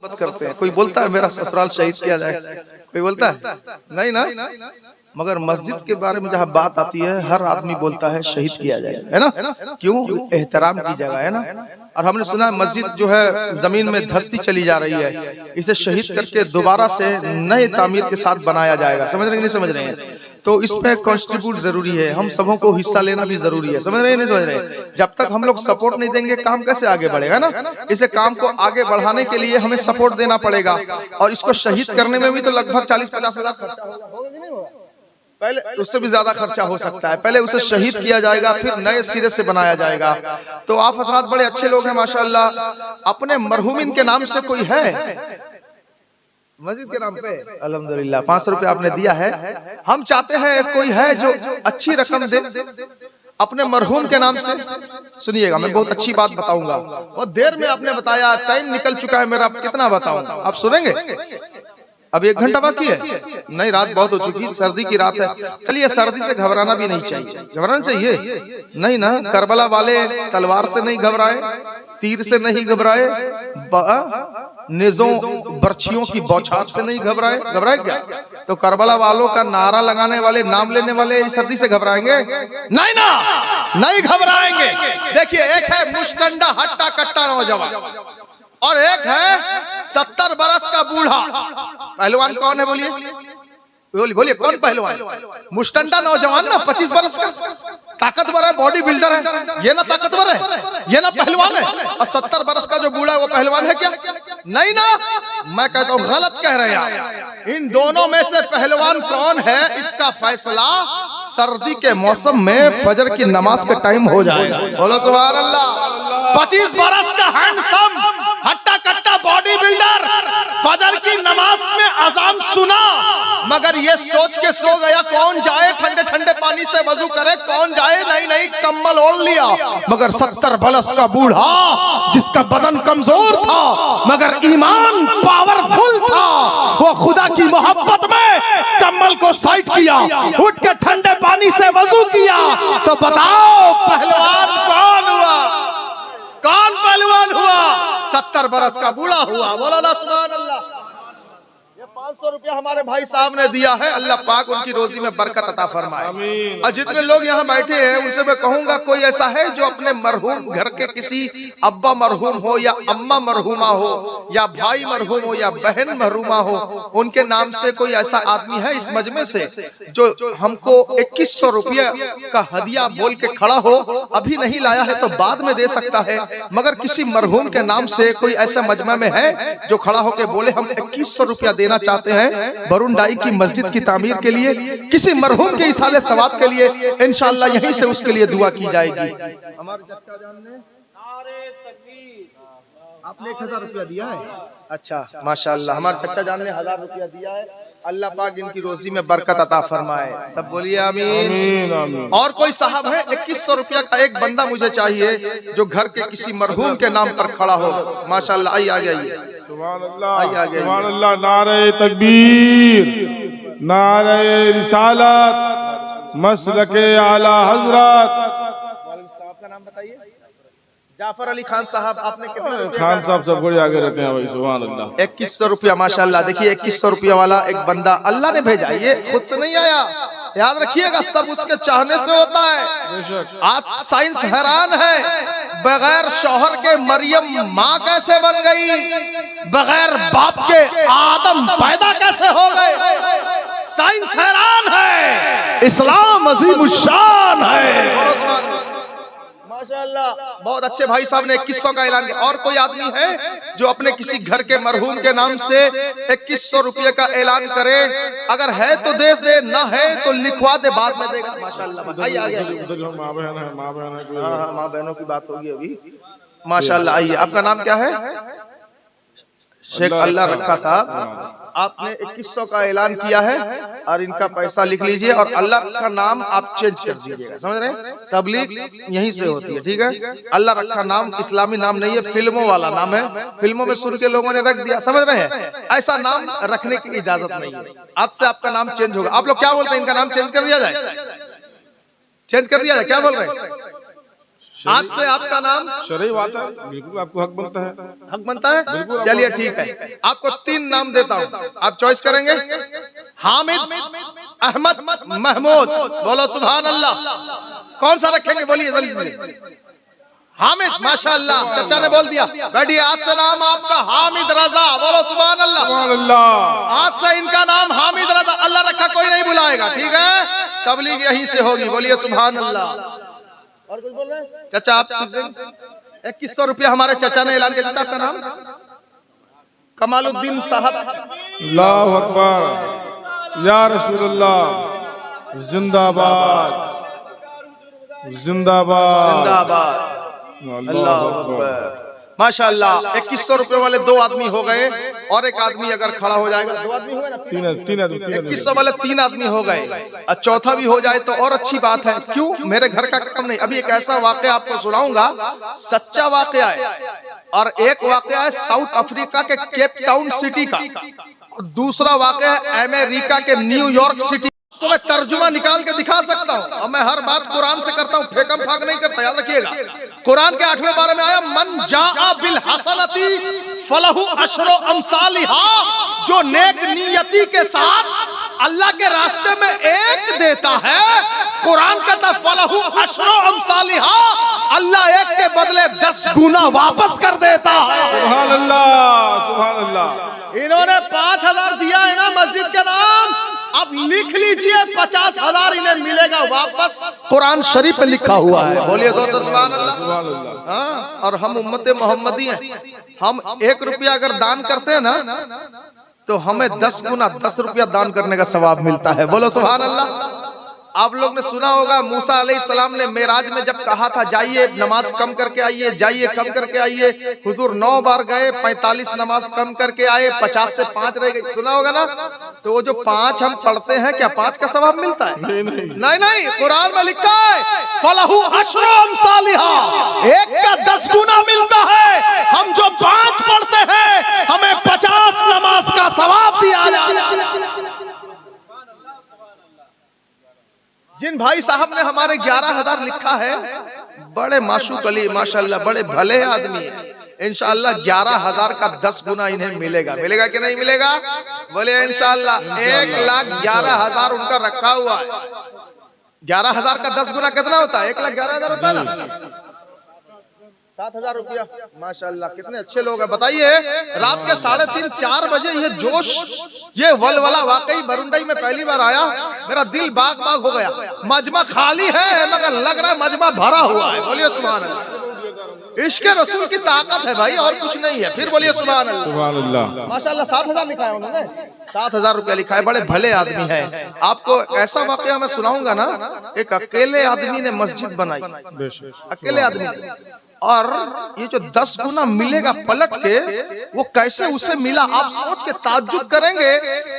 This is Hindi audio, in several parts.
मोहब्बत करते हैं। कोई बोलता है मेरा ससुराल शहीद किया जाए, कोई बोलता है नहीं ना। मगर मस्जिद के बारे में जहाँ बात आती है हर आदमी बोलता है शहीद किया जाए, है ना। क्यों? एहतराम की जगह है ना। और हमने सुना है मस्जिद जो है जमीन में धंसती चली जा रही है, इसे शहीद करके दोबारा से नए तामीर के साथ बनाया जाएगा। समझ रहे हैं नहीं समझ रहे हैं? तो इसमें कॉन्ट्रीब्यूट जरूरी है, हम सबों को हिस्सा लेना भी जरूरी है। समझ रहे हैं नहीं समझ रहे हैं? जब तक हम लोग सपोर्ट नहीं देंगे काम कैसे आगे बढ़ेगा ना। इसे काम को आगे बढ़ाने के लिए हमें सपोर्ट देना पड़ेगा। और इसको शहीद करने में भी तो लगभग 40-50 हजार खर्चा होगा, पहले उससे भी ज्यादा खर्चा हो सकता है। पहले उसे शहीद किया जाएगा, फिर नए सिरे से बनाया जाएगा। तो आप हजरात बड़े अच्छे लोग हैं माशाअल्लाह। अपने मरहूमिन के नाम से कोई है मस्जिद के नाम पे? अल्हम्दुलिल्लाह 500 रुपए आपने दिया है। हम चाहते हैं कोई है जो अच्छी रकम दे अपने मरहूम के नाम से। सुनिएगा मैं बहुत अच्छी बात बताऊंगा। बहुत देर में आपने बताया, टाइम निकल चुका है मेरा, कितना बताऊं आप सुनेंगे? अब 1 घंटा बाकी है। नहीं, रात बहुत हो चुकी, सर्दी की रात है। चलिए सर्दी से घबराना भी नहीं चाहिए। घबराना चाहिए नहीं ना। करबला वाले तलवार से नहीं घबराए, तीर से नहीं घबराए, नेज़ों बर्छियों की बौछार से नहीं घबराए। घबराए क्या? तो करबला वालों का नारा लगाने वाले, नाम लेने वाले सर्दी से घबराएंगे? नहीं ना, नहीं घबराएंगे। देखिए एक है मुस्टंडा हट्टा कट्टा नौजवान और एक है 70 बरस का बूढ़ा पहलवान। कौन है बोलिए? बोलिए कौन पहलवान? मुस्टंडा नौजवान ना 25 बरस का ताकतवर है, बॉडी बिल्डर है, ये ना ताकतवर है, ये ना पहलवान है। और 70 बरस का जो बूढ़ा है वो पहलवान है क्या? नहीं ना। मैं कहता हूँ गलत कह रहे हैं। इन दोनों में से पहलवान कौन है इसका फैसला सर्दी के मौसम में फजर की नमाज के टाइम हो जाएगा। बोलो सुभान अल्लाह। 25 बरस का हैंडसम हट्टा कट्टा बॉडी बिल्डर फजर की नमाज में अजान सुना, मगर ये सोच के सो गया कौन जाए ठंडे ठंडे पानी से वजू करे, कौन जाए, नहीं नहीं कम्बल ओढ़ लिया। मगर 70 बरस का बूढ़ा जिसका बदन कमजोर था मगर ईमान पावरफुल था, वो खुदा की मोहब्बत में कम्बल को साइड किया, उठ के ठंडे पानी से वजू किया। तो बताओ पहलवान कौन हुआ? कौन पहलवान हुआ? 70 बरस का बूढ़ा हुआ। बोलो ना सुभान अल्लाह। 500 रुपया हमारे भाई साहब ने दिया है, अल्लाह पाक उनकी रोजी में बरकत अता फरमाए। और जितने लोग यहाँ बैठे हैं उनसे मैं कहूंगा कोई ऐसा है जो अपने मरहूम घर के किसी अब्बा मरहूम हो या अम्मा मरहूमा हो या भाई मरहूम हो या बहन मरहूमा हो, उनके नाम से कोई ऐसा आदमी है इस मजमे से जो हमको 2100 रुपया का हदिया बोल के खड़ा हो? अभी नहीं लाया है तो बाद में दे सकता है, मगर किसी मरहूम के नाम से कोई ऐसा मजमा में है जो खड़ा होके बोले हम 2100 रुपया देना चाहते हैं वरुण डाई की मस्जिद की तामीर के लिए, किसी मरहूम के इसाले सवाब के लिए, इंशाअल्लाह यहीं से उसके लिए दुआ की जाएगी। हमारे चचा जान ने आपने 1000 रुपया दिया है। अच्छा माशाअल्लाह, हमारे चचा जान ने 1000 रुपया दिया है। अल्लाह पाक इनकी रोजी में बरकत अता फरमाए। सब बोलिए आमीन। और कोई साहब है? 2100 रुपया का एक बंदा मुझे चाहिए जो घर के किसी मरहूम के नाम पर खड़ा हो। माशाअल्लाह, आइए आ जाइए। सुभान अल्लाह, सुभान अल्लाह। नारे तकबीर, नारे रिसालत, मसलके आला हजरत। आपका नाम बताइए। जाफर अली खान साहब, आपने कितने? खान साहब सब बड़े आगे रहते हैं भाई। सुभान अल्लाह। 2100 रुपया माशाअल्लाह। देखिए 2100 रुपया वाला एक बंदा अल्लाह ने भेजा, ये खुद से नहीं आया। याद रखिएगा सब उसके चाहने से होता है। आज साइंस हैरान है, बगैर शौहर के मरियम माँ कैसे बन गई, बगैर बाप के आदम पैदा कैसे हो गए। साइंस हैरान है, इस्लाम अजीमुश्शान है। माशाअल्लाह, बहुत अच्छे भाई साहब ने 2100 का ऐलान किया। और कोई आदमी है जो अपने किसी घर के मरहूम के नाम से 2100 रुपये का ऐलान करे? अगर है तो दे दे, ना है तो लिखवा दे, बाद में देगा। माशाअल्लाह, आइए आइए। माँ बहनों की बात होगी अभी। माशाअल्लाह, आइए। आपका नाम क्या है? शेख अल्लाह रखा साहब, आपने 2100 का ऐलान किया है और इनका पैसा लिख लीजिए और अल्लाह का नाम आप चेंज कर दीजिएगा। समझ रहे हैं? तबलीग यहीं से होती है, ठीक है? अल्लाह रखा नाम इस्लामी नाम नहीं है, फिल्मों वाला नाम है। फिल्मों में सुन के लोगों ने रख दिया, समझ रहे हैं? ऐसा नाम रखने की इजाजत नहीं है। आज से आपका नाम चेंज होगा। आप लोग क्या बोलते हैं? इनका नाम चेंज कर दिया जाए? चेंज कर दिया जाए, क्या बोल रहे हैं? आज से आपका नाम शरई बात है, बिल्कुल आपको हक बनता है। हक बनता है। चलिए ठीक है, आपको 3 नाम देता हूँ, आप चॉइस करेंगे। हामिद, अहमद, महमूद। बोलो सुभान अल्लाह। कौन सा रखेंगे बोलिए जल्दी से। हामिद, माशाअल्लाह, चचा ने बोल दिया। बैठिए, आज से नाम आपका हामिद रजा। बोलो सुभान अल्लाह। सुभान अल्लाह। आज से इनका नाम हामिद रजा, अल्लाह रखा कोई नहीं बुलाएगा, ठीक है। तबलीग यहीं से होगी, बोलिए सुभान अल्लाह। और कुछ बोल रहे हैं चाचा? आप 2100 रुपया हमारे चाचा ने ऐलान किया। चाचा का नाम कमालुद्दीन साहब। अल्लाहु अकबर, या रसूलुल्लाह, जिंदाबाद जिंदाबाद जिंदाबाद। अल्लाहु अकबर, माशाअल्लाह। 2100 रुपए वाले 2 आदमी हो गए, और एक आदमी अगर खड़ा हो जाएगा, 2 आदमी हुए ना, 3 आदमी 2100 वाले 3 आदमी हो गए, और चौथा भी हो जाए तो और अच्छी बात है। क्यों? मेरे घर का काम नहीं। अभी एक ऐसा वाकया आपको सुनाऊंगा, सच्चा वाकया है। और एक वाकया है साउथ अफ्रीका के केप टाउन सिटी का, और दूसरा वाकया है अमेरिका के न्यूयॉर्क सिटी। तो मैं तर्जुमा निकाल के दिखा सकता हूँ, और मैं हर बात कुरान से करता हूँ, फेकम फाक नहीं करता, याद रखिएगा। कुरान के 8वें पारे में आया, मन जाआ बिल हसनती फलहु अशरु अमसालिहा। जो नेक नियति के साथ अल्लाह के रास्ते में एक देता है, कुरान कहता फलहु अशरु अमसालिहा, अल्लाह एक के बदले 10 गुना वापस कर देता है। सुभान अल्लाह, सुभान अल्लाह। इन्होंने 5000 दिया है ना मस्जिद के नाम, अब लिख लीजिए 50,000 इन्हें मिलेगा वापस। कुरान शरीफ में लिखा हुआ है, बोलिए जोर से सुभान अल्लाह। हाँ, और हम उम्मत मोहम्मदी हैं। हम 1 रुपया अगर दान करते हैं ना, तो हमें 10 गुना 10 रुपया दान करने का सवाब मिलता है। बोलो सुभान अल्लाह। आप लोग ने सुना होगा, मूसा अलैहिस्सलाम ने मेराज में जब कहा था जाइए नमाज कम करके आइए, जाइए कम करके आइए, हुजूर 9 बार गए, 45 नमाज कम करके आए, 50 से 5 रह गई। सुना होगा ना। तो वो जो 5 हम पढ़ते हैं, क्या 5 का सवाब मिलता है? नहीं नहीं, कुरान में लिखा है फलहु अशरु अमसालिहा, 1 का 10 गुना मिलता है। हम जो 5 पढ़ते हैं, हमें 50 नमाज का सवाब दिया जाए। जिन भाई साहब ने हमारे 11,000 लिखा है, बड़े माशूक अली माशाल्लाह, बड़े भले आदमी है। इंशाअल्लाह 11,000 का 10 गुना इन्हें मिलेगा। मिलेगा कि नहीं मिलेगा? बोले इंशाअल्लाह। 1,11,000 उनका रखा हुआ है। 11,000 का 10 गुना कितना होता है? 1,11,000 होता है ना। 7,000 रुपया। माशाल्लाह, कितने अच्छे लोग हैं। बताइए, रात के 3:30-4 बजे ये जोश, ये वलवला, वाकई बरुंडई में पहली बार आया, मेरा दिल बाग बाग हो गया। मजमा खाली है, मगर लग रहा है मजमा भरा हुआ है। बोलिए सुभान अल्लाह। इश्क रसूल की ताकत है भाई, और कुछ नहीं है। फिर बोलिए सुभान अल्लाह। सुभान अल्लाह। माशाल्लाह 7,000 लिखा है उन्होंने, 7,000 रुपया लिखा है। बड़े भले आदमी है। आपको ऐसा वाकया मैं सुनाऊंगा ना, एक अकेले आदमी ने मस्जिद बनाई, अकेले आदमी, और ये जो 10 गुना मिलेगा पलट के, वो कैसे उसे मिला आप सोच के ताज्जुब करेंगे।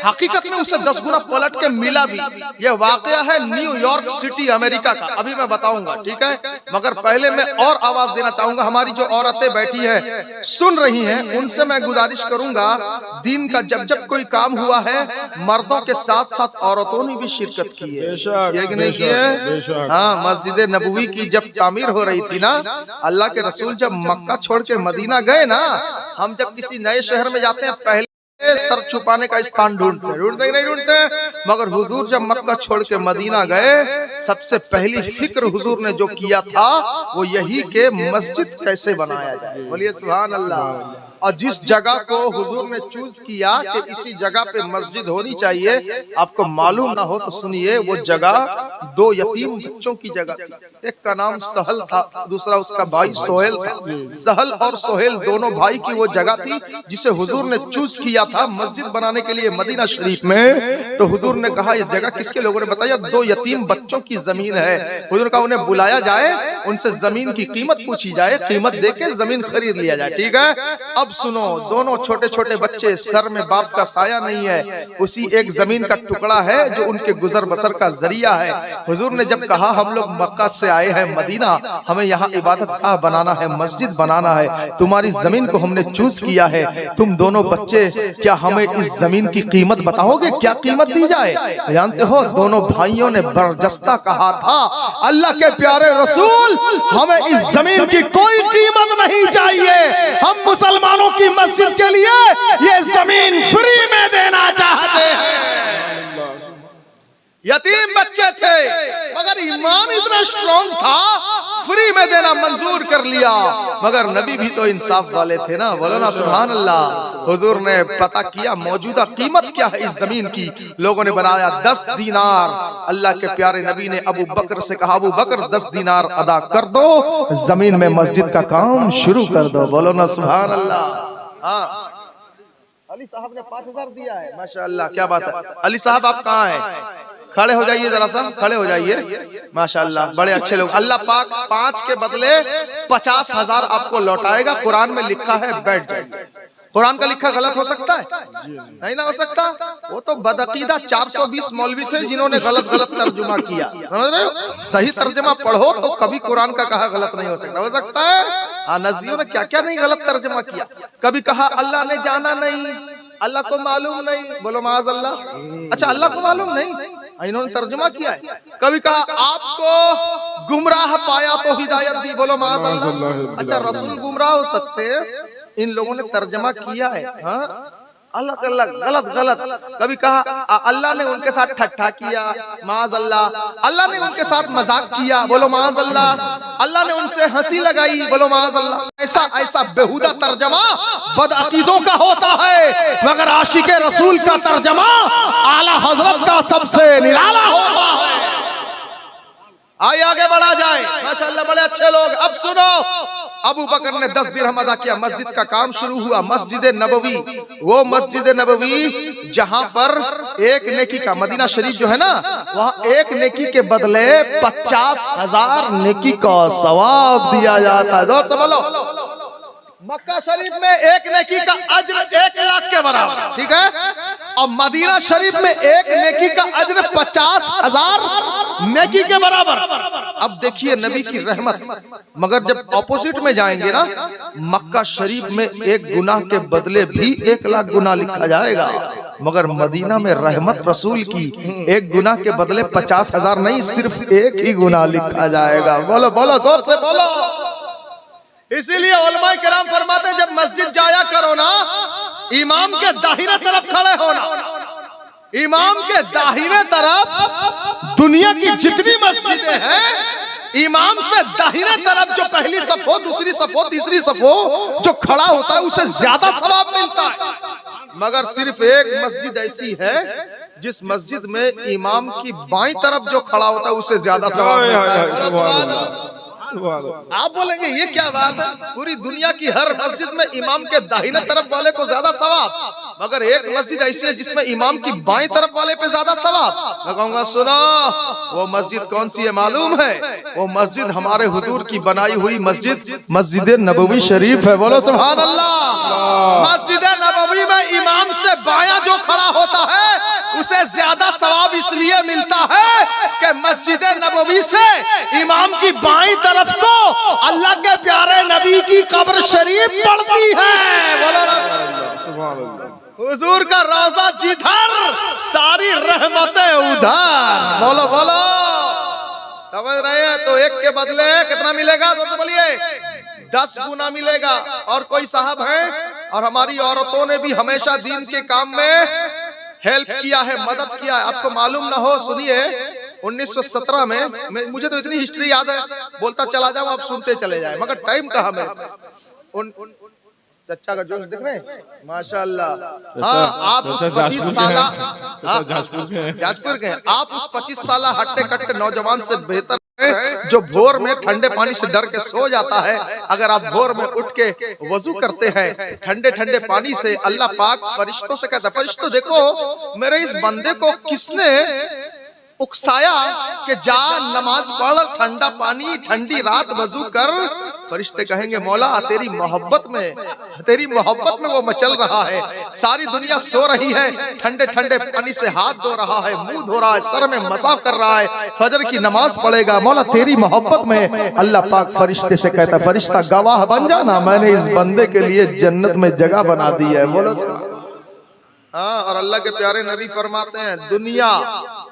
हकीकत में उसे 10 गुना पलट के मिला भी। ये वाकया है न्यूयॉर्क सिटी अमेरिका का, अभी मैं बताऊंगा, ठीक है। मगर पहले मैं और आवाज देना चाहूंगा, हमारी जो औरतें बैठी है सुन रही हैं, उनसे मैं गुजारिश करूंगा, दिन का जब जब कोई काम हुआ है, मर्दों के साथ साथ औरतों ने भी शिरकत की है, ये नहीं की है। हाँ, मस्जिद नबवी की जब तामीर हो रही थी ना, अल्लाह के रसूल जब मक्का छोड़ के मदीना गए ना, हम जब किसी नए शहर में जाते हैं, पहले सर छुपाने का स्थान ढूंढते ही नहीं ढूंढते। मगर हुजूर जब मक्का छोड़ के मदीना गए, सबसे पहली फिक्र हुजूर ने जो किया था, वो यही कि मस्जिद कैसे बनाया जाए। बोलिए सुभान अल्लाह। और जिस जगह को हुजूर ने चूज किया कि इसी जगह पे मस्जिद होनी चाहिए, आपको मालूम ना हो तो सुनिए, वो जगह 2 यतीम बच्चों की जगह थी। एक का नाम सहल था, दूसरा उसका भाई सोहेल था। सहल और सोहेल दोनों भाई की वो जगह थी जिसे हुजूर ने चूज किया था मस्जिद बनाने के लिए मदीना शरीफ में। तो हुजूर ने कहा, इस जगह किसके? लोगों ने बताया 2 यतीम बच्चों की जमीन है। हुजूर का उन्हें बुलाया जाए, उनसे जमीन की कीमत पूछी जाए, कीमत देके जमीन खरीद लिया जाए, ठीक है। अब अब सुनो, दोनों छोटे छोटे बच्चे, सर में बाप का साया नहीं है, उसी एक जमीन का टुकड़ा है जो उनके गुजर बसर का जरिया है। हुजूर ने जब कहा हम लोग मक्का से आए हैं मदीना, हमें यहाँ इबादत गाह बनाना है, मस्जिद बनाना है, तुम्हारी जमीन को हमने चूज किया है, तुम दोनों बच्चे क्या हमें इस जमीन की कीमत बताओगे, क्या कीमत दी जाए? जानते हो दोनों भाइयों ने बरजस्ता कहा था, अल्लाह के प्यारे रसूल, हमें इस जमीन की कोई कीमत नहीं चाहिए, हम मुसलमानों की मस्जिद के लिए ये जमीन फ्री में देना चाहते हैं। यतीम बच्चे थे मगर ईमान इतना स्ट्रॉन्ग था, फ्री में देना मंजूर कर लिया। मगर नबी भी तो इंसाफ वाले थे ना, बोलो ना सुभान अल्लाह। हुजूर ने पता किया मौजूदा कीमत क्या है इस जमीन की, लोगों ने बनाया 10 दीनार। अल्लाह के प्यारे नबी ने अबू बकर से कहा, अबू बकर 10 दीनार अदा कर दो, जमीन में मस्जिद का काम शुरू कर दो, बोलो ना सुभान अल्लाह। हाँ, अली साहब ने 5000 दिया है, माशाअल्लाह, क्या बात है। अली साहब आप कहाँ हैं? खड़े हो जाइए, जरा सा खड़े हो जाइए, माशाअल्लाह, बड़े अच्छे लोग। अल्लाह पाक 5 के बदले 50,000 आपको लौटाएगा। कुरान में लिखा है, बैठ जाइए। कुरान का लिखा गलत हो सकता है? नहीं ना हो सकता। वो तो बदअकीदा 420 मौलवी थे जिन्होंने गलत तर्जुमा किया, समझ रहे हो? सही तर्जुमा पढ़ो तो कभी कुरान का कहा गलत नहीं हो सकता। हो सकता है हाँ, नजदियों ने क्या क्या नहीं गलत तर्जुमा किया। कभी कहा अल्लाह ने जाना नहीं, अल्लाह को मालूम नहीं, बोलो माज़ अल्लाह। अच्छा, अल्लाह को मालूम नहीं, इन्होंने तर्जुमा किया है। कभी कहा आपको गुमराह पाया तो हिदायत दी, बोलो माज़ अल्लाह। अच्छा, रसूल गुमराह हो सकते हैं, इन लोगों ने तर्जमा किया है। हाँ, अलग अलग गलत। कभी कहा अल्लाह ने उनके साथ ठट्ठा किया, माज़ अल्लाह। अल्लाह ने उनके साथ मजाक किया, बोलो माज़ अल्लाह। अल्लाह ने उनसे हंसी लगाई, बोलो माज़ अल्लाह। ऐसा बेहुदा तर्जमा बदअकीदों का होता है, मगर आशिके रसूल का तर्जमा आला हजरत का सबसे निराला होता है। आइए आगे बढ़ा जाए, माशाअल्लाह, बड़े अच्छे लोग। अब सुनो, अबू बकर ने 10 दिरहम अदा किया, मस्जिद का काम शुरू हुआ। मस्जिद नबवी, वो मस्जिद नबवी जहां पर एक नेकी का, मदीना शरीफ जो है ना, वहां एक नेकी के बदले 50,000 नेकी का सवाब दिया जाता है। जोर से बोलो, मक्का शरीफ में एक नेकी का अज्र 1 लाख के बराबर, ठीक है? और मदीना शरीफ में एक नेकी का अज्र 50,000 नेकी के बराबर। अब देखिए नबी की रहमत। मगर जब ऑपोजिट में जाएंगे ना, मक्का शरीफ में एक गुनाह के बदले भी 1 लाख गुनाह लिखा जाएगा, मगर मदीना में रहमत रसूल की एक गुनाह के बदले 50,000 नहीं, सिर्फ एक ही गुनाह लिखा जाएगा। बोलो बोलो, जोर से बोलो। इसीलिए उलमाए किराम फरमाते जब मस्जिद जाया करो ना, इमाम के दाहिने तरफ खड़े होना। इमाम के दाहिने तरफ दुनिया की जितनी मस्जिदें हैं, इमाम से दाहिने तरफ जो पहली सफ हो, दूसरी सफ हो, तीसरी सफ हो, जो खड़ा होता है उसे ज्यादा सवाब मिलता है। मगर सिर्फ एक मस्जिद ऐसी है जिस मस्जिद में इमाम की बाईं तरफ जो खड़ा होता है उसे ज्यादा सवाब मिलता है। आप बोलेंगे ये क्या बात है, पूरी दुनिया की हर मस्जिद में इमाम के दाहिने तरफ वाले को ज्यादा सवाब, मगर एक मस्जिद ऐसी है जिसमें इमाम की बाएं तरफ वाले पे ज्यादा सवाब। मैं कहूंगा सुनो, वो मस्जिद कौन सी है मालूम है? वो मस्जिद हमारे हुजूर की बनाई हुई मस्जिद, मस्जिद नबवी शरीफ है। बोलो सुभान अल्लाह। मस्जिद नबवी में इमाम से बायां जो खड़ा होता है उसे ज्यादा सवाब इसलिए मिलता है कि मस्जिद नबवी से इमाम की बाईं तरफ को अल्लाह के प्यारे नबी की कब्र शरीफ पड़ती है। बोलो सुभान अल्लाह। हुजूर का रोजा जिधर, सारी रहमतें उधर। बोलो बोलो, समझ रहे हैं? तो एक के बदले कितना मिलेगा? तो बोलिए 10 गुना मिलेगा। और कोई साहब हैं, और हमारी औरतों ने भी हमेशा दीन के काम में हेल्प किया है, मदद किया है। आपको मालूम ना हो, सुनिए, 1917 में, मुझे तो इतनी हिस्ट्री याद है, बोलता चला जाऊं, आप सुनते चले जाए, मगर टाइम कहाँ मेरे पास। चच्चा का जोश दिख रहे हैं, माशाअल्लाह। हाँ, आप उस 25 साल जाजपुर के, आप उस 25 साल हट्टे कट्टे नौजवान से बेहतर जो भोर में ठंडे पानी से डर के सो जाता है। अगर आप भोर में उठ के वजू करते हैं ठंडे ठंडे पानी से, अल्लाह पाक फरिश्तों से कहता है, फरिश्तों देखो मेरे इस बंदे को किसने उकसाया कि जा नमाज पढ़, ठंडा पानी, ठंडी रात वजू कर। फरिश्ते कहेंगे मौला तेरी मोहब्बत में वो मचल रहा है, सारी दुनिया सो रही है, ठंडे ठंडे पानी से हाथ धो रहा है, मुंह धो रहा है, सर में मसा कर रहा है, फजर की नमाज पढ़ेगा मौला तेरी मोहब्बत में। अल्लाह पाक फरिश्ते से कहता है फरिश्ता गवाह बन जाना, मैंने इस बंदे के लिए जन्नत में जगह बना दी है। बोलो हाँ। और अल्लाह के प्यारे नबी फरमाते हैं दुनिया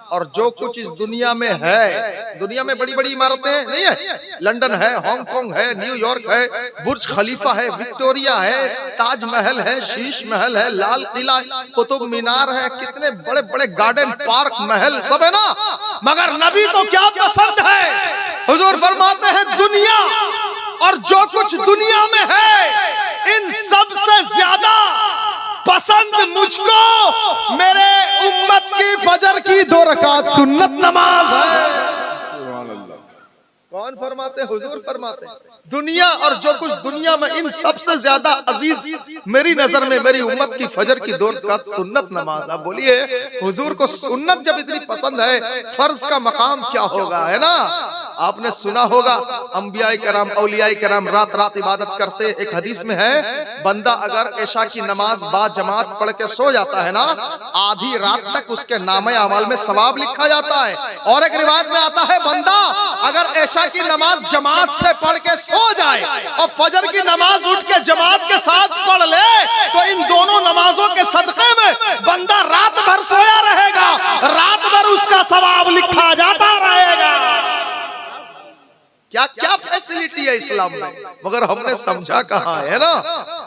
और जो कुछ इस दुनिया में है, दुनिया में बड़ी बड़ी इमारतें नहीं है, लंदन है, हांगकांग है, न्यूयॉर्क है, बुर्ज खलीफा है, विक्टोरिया है, ताजमहल है, शीश महल है, लाल किला, कुतुब मीनार है, कितने बड़े बड़े गार्डन, पार्क, महल सब है ना, मगर नबी को क्या पसंद है? हुजूर फरमाते हैं दुनिया और जो कुछ दुनिया में है इन सब से ज्यादा पसंद मुझको मेरे उम्मत की फजर की 2 रकात सुन्नत नमाज है। कौन फरमाते? हुजूर फरमाते दुनिया और जो कुछ दुनिया में इन सबसे ज्यादा अजीज मेरी नजर में मेरी उम्मत की फजर की 2 रकात सुन्नत नमाज। आप बोलिए हुजूर को सुन्नत जब इतनी पसंद है, फर्ज का मकाम क्या होगा, है ना। आपने सुना होगा अंबियाए कराम, औलियाए कराम रात रात इबादत करते। एक हदीस में है बंदा अगर ऐशा की नमाज बाजमात पढ़ के सो जाता है ना, आधी रात तक उसके नामे अमाल में सवाब लिखा जाता है। और एक रिवायत में आता है बंदा अगर ऐशा की नमाज जमात से पढ़ के सो जाए और फजर की नमाज उठ के जमात के साथ पढ़ ले तो इन दोनों नमाजों के सदक़े में बंदा रात भर सोया रहेगा, रात भर उसका सवाब लिखा जाता रहेगा। क्या क्या फैसिलिटी है इस्लाम में, मगर हमने समझा कहाँ है ना,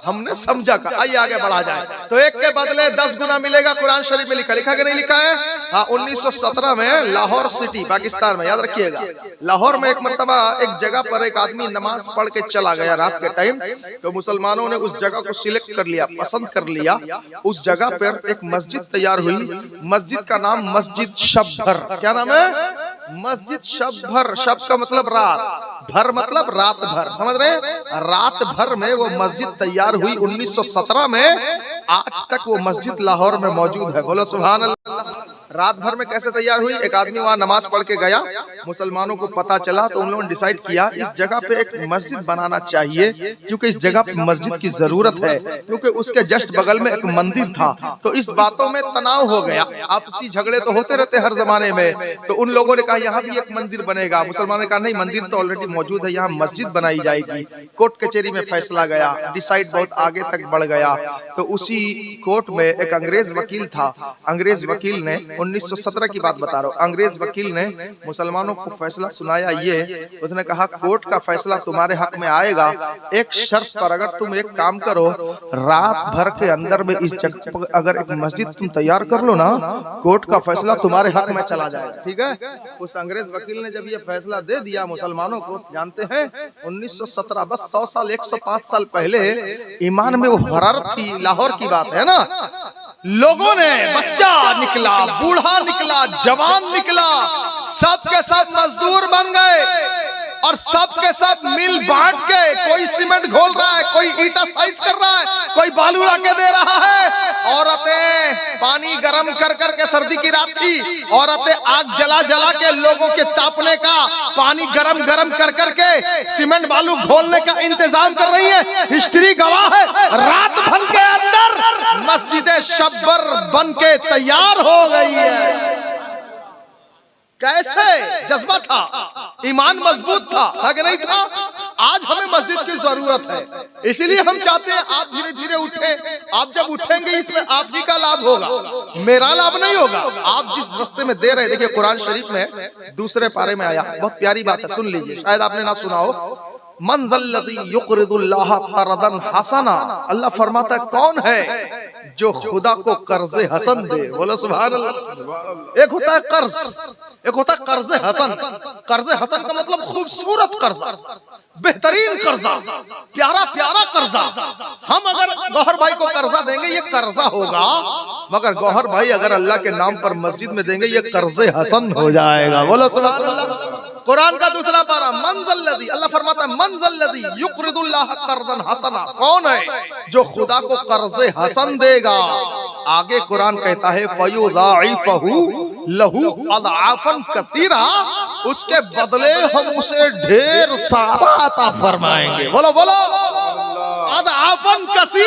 हमने समझा कहाँ। आइए आगे बढ़ा जाए। तो एक के बदले 10 गुना मिलेगा, कुरान शरीफ में लिखा कि नहीं लिखा है? हाँ, 1917 में लाहौर सिटी पाकिस्तान में, याद रखिएगा, लाहौर में एक मर्तबा एक जगह पर एक आदमी नमाज पढ़ के चला गया रात के टाइम। तो मुसलमानों ने उस जगह को सिलेक्ट कर लिया, पसंद कर लिया। उस जगह पर एक मस्जिद तैयार हुई। मस्जिद का नाम मस्जिद शब-भर। क्या नाम है? मस्जिद शब-भर। शब का मतलब रात, भर मतलब रात भर, समझ रहे हैं? रात भर में वो मस्जिद तैयार हुई 1917 में। आज तक वो मस्जिद लाहौर में मौजूद है। बोलो सुभान अल्लाह। रात भर में कैसे तैयार हुई? एक आदमी वहाँ नमाज पढ़ के गया, मुसलमानों को पता चला तो उन लोगों ने डिसाइड किया इस जगह पे एक मस्जिद बनाना चाहिए, क्योंकि इस जगह पे मस्जिद की जरूरत है, क्योंकि उसके जस्ट बगल में एक मंदिर था। तो इस बातों में तनाव हो गया, आपसी झगड़े तो होते रहते हर जमाने में। तो उन लोगों ने कहा यहाँ भी एक मंदिर बनेगा। मुसलमानों ने कहा नहीं, मंदिर तो ऑलरेडी मौजूद है, यहाँ मस्जिद बनाई जाएगी। कोर्ट कचहरी में फैसला गया, डिसाइड बहुत आगे तक बढ़ गया। तो उसी कोर्ट में एक अंग्रेज वकील था। अंग्रेज वकील ने 1917 की बात बता रहा हूँ, अंग्रेज वकील ने मुसलमानों को फैसला सुनाया। ये उसने कहा कोर्ट का फैसला तुम्हारे हक में आएगा, एक शर्त पर, अगर तुम एक काम करो, रात भर के अंदर में इस जगह पर अगर एक मस्जिद तुम तैयार कर लो ना, कोर्ट का फैसला तुम्हारे हक में चला जाएगा। ठीक है? उस अंग्रेज वकील ने जब ये फैसला दे दिया मुसलमानों को, जानते हैं 1917, बस 100 साल 105 साल पहले ईमान में वो हरारत थी। लाहौर की बात है ना, लोगों ने, बच्चा निकला, बूढ़ा निकला, जवान निकला, सब के सब मजदूर बन गए और सब के सब मिल बांट के, कोई सीमेंट घोल रहा है, कोई ईटा साइज कर रहा है, कोई बालू ला के दे रहा है। औरतें पानी गरम कर कर के, सर्दी की रात थी, औरतें आग जला जला के लोगों के तापने का पानी गरम गरम कर कर के सीमेंट बालू घोलने का इंतजाम कर रही है। हिस्ट्री गवाह है, रात भर के अंदर मस्जिद शब-भर बन के तैयार हो गई है। कैसे जज्बा था, ईमान मजबूत था कि नहीं था? आज हमें मस्जिद की जरूरत है, इसीलिए हम चाहते हैं आप धीरे धीरे उठें। आप जब उठेंगे इसमें आप ही का लाभ होगा, मेरा लाभ नहीं होगा। आप जिस रास्ते में दे रहे, देखिए कुरान शरीफ में दूसरे पारे में आया, बहुत प्यारी बात है, सुन लीजिए, शायद आपने ना सुना हो। मंज़ल्लज़ी युक़रिदुल्लाह क़र्ज़न हसना, अल्लाह फरमाता है कौन है जो खुदा को कर्ज़े हसन दे। बोलो सुभान अल्लाह। एक होता है कर्ज, एक होता है कर्ज़े हसन। कर्ज़े हसन का मतलब खूबसूरत कर्जा, बेहतरीन कर्जा, प्यारा प्यारा कर्जा। हम अगर गौहर भाई को कर्जा देंगे ये कर्जा होगा, मगर गौहर भाई अगर अल्लाह के नाम पर मस्जिद में देंगे ये कर्ज़े हसन हो जाएगा। बोलो सुभान अल्लाह। कुरान का दूसरा पारा, मंज़ल्लज़ी, अल्लाह फरमाता है मंज़ल्लज़ी युक़रिदुल्लाह क़र्ज़न हसना, कौन है जो खुदा को कर्ज़े हसन देगा। आगे कुरान कहता है फयुज़ाइफहु लहू अदआफन कसीरा, उसके बदले हम उसे ढेर सारा अता फरमाएंगे। बोलो बोलो, अदआफन कसीरा।